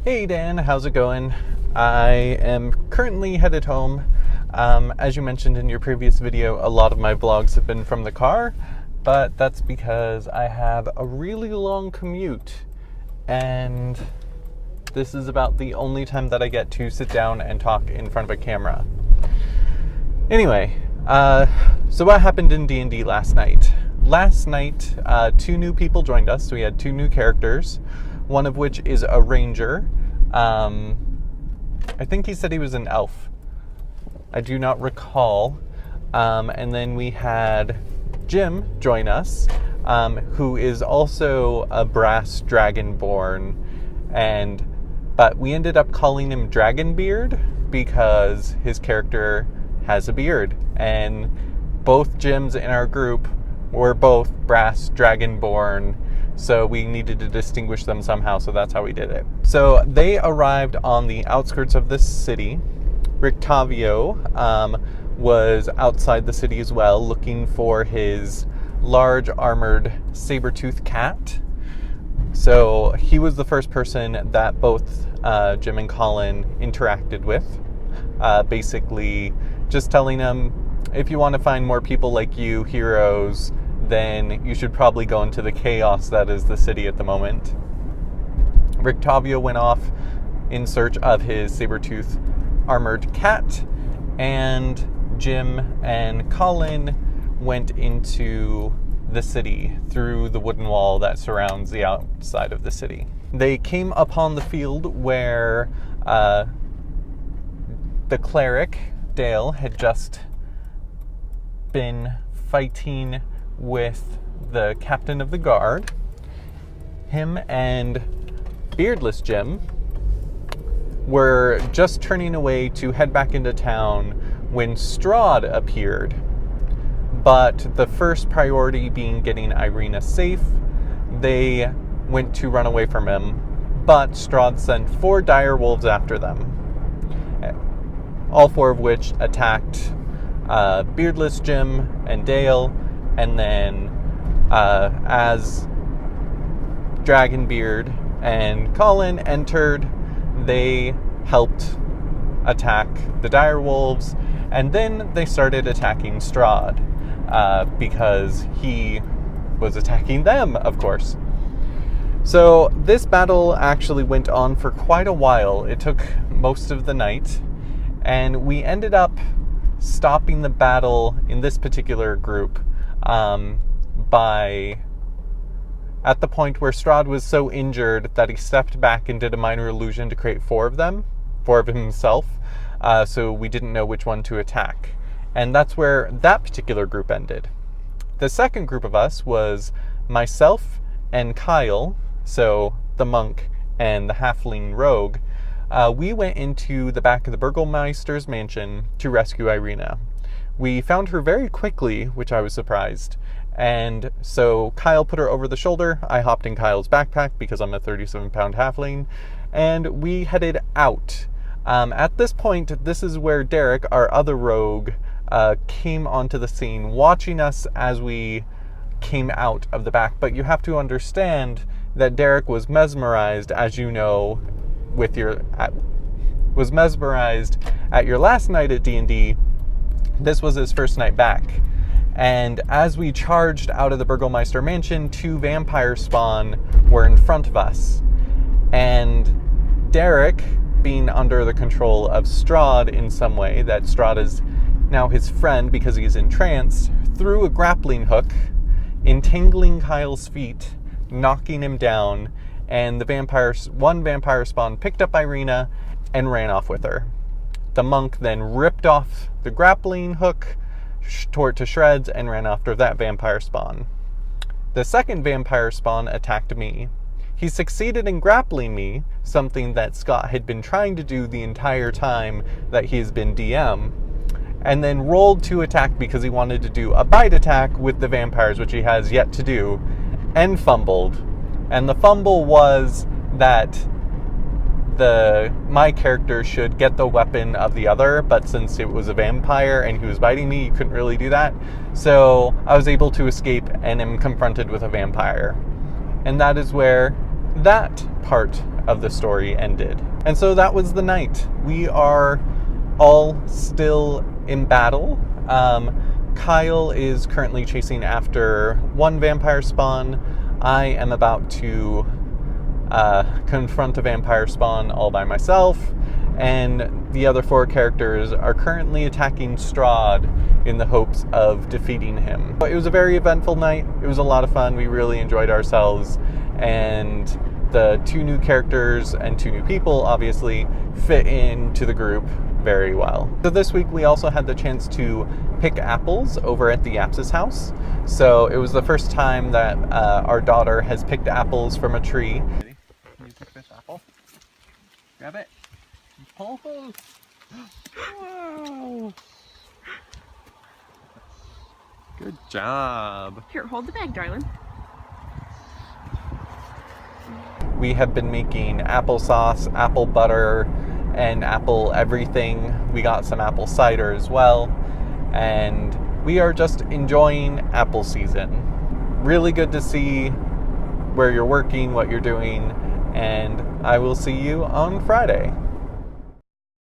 Hey Dan, how's it going? I am currently headed home. As you mentioned in your previous video, a lot of my vlogs have been from the car, but that's because I have a really long commute, and this is about the only time that I get to sit down and talk in front of a camera. Anyway, so what happened in D&D last night? Last night, two new people joined us, so we had two new characters, one of which is a ranger. I think he said he was an elf. I do not recall. And then we had Jim join us, who is also a brass dragonborn, but we ended up calling him Dragonbeard because his character has a beard, and both Jims in our group were both brass dragonborn, so we needed to distinguish them somehow, so that's how we did it. So they arrived on the outskirts of this city. Rictavio was outside the city as well, looking for his large armored saber-toothed cat. So he was the first person that both Jim and Colin interacted with, basically just telling him, if you want to find more people like you, heroes, then you should probably go into the chaos that is the city at the moment. Rictavio went off in search of his saber-tooth armored cat, and Jim and Colin went into the city through the wooden wall that surrounds the outside of the city. They came upon the field where the cleric, Dale, had just been fighting with the captain of the guard. Him and Beardless Jim were just turning away to head back into town when Strahd appeared. But the first priority being getting Irina safe, they went to run away from him, but Strahd sent 4 dire wolves after them, all 4 of which attacked Beardless Jim and Dale, and then as Dragonbeard and Colin entered, they helped attack the direwolves, and then they started attacking Strahd because he was attacking them, of course. So this battle actually went on for quite a while. It took most of the night, and we ended up stopping the battle in this particular group by at the point where Strahd was so injured that he stepped back and did a minor illusion to create 4 of them, 4 of himself, so we didn't know which one to attack. And that's where that particular group ended. The second group of us was myself and Kyle, so the monk and the halfling rogue. We went into the back of the Burgomeister's mansion to rescue Irina. We found her very quickly, which I was surprised. And so Kyle put her over the shoulder. I hopped in Kyle's backpack because I'm a 37-pound halfling, and we headed out. At this point, this is where Derek, our other rogue, came onto the scene, watching us as we came out of the back. But you have to understand that Derek was mesmerized, as you know, was mesmerized at your last night at D&D. This was his first night back. And as we charged out of the Burgomeister mansion, 2 vampire spawn were in front of us. And Derek, being under the control of Strahd in some way, that Strahd is now his friend because he's entranced, threw a grappling hook, entangling Kyle's feet, knocking him down, and one vampire spawn picked up Irina and ran off with her. The monk then ripped off the grappling hook, tore it to shreds, and ran after that vampire spawn. The second vampire spawn attacked me. He succeeded in grappling me, something that Scott had been trying to do the entire time that he's been DM, and then rolled to attack because he wanted to do a bite attack with the vampires, which he has yet to do, and fumbled. And the fumble was that my character should get the weapon of the other, but since it was a vampire and he was biting me, you couldn't really do that. So I was able to escape and am confronted with a vampire. And that is where that part of the story ended. And so that was the night. We are all still in battle. Kyle is currently chasing after one vampire spawn. I am about to confront a vampire spawn all by myself, and the other 4 characters are currently attacking Strahd in the hopes of defeating him. But it was a very eventful night. It was a lot of fun. We really enjoyed ourselves, and the 2 new characters and 2 new people obviously fit into the group very well. So this week we also had the chance to pick apples over at the Apps' house. So it was the first time that our daughter has picked apples from a tree. Can you pick this apple? Grab it. Pull. Wow. Good job. Here, hold the bag, darling. We have been making applesauce, apple butter, and apple everything. We got some apple cider as well. And we are just enjoying apple season. Really good to see where you're working, what you're doing, and I will see you on Friday.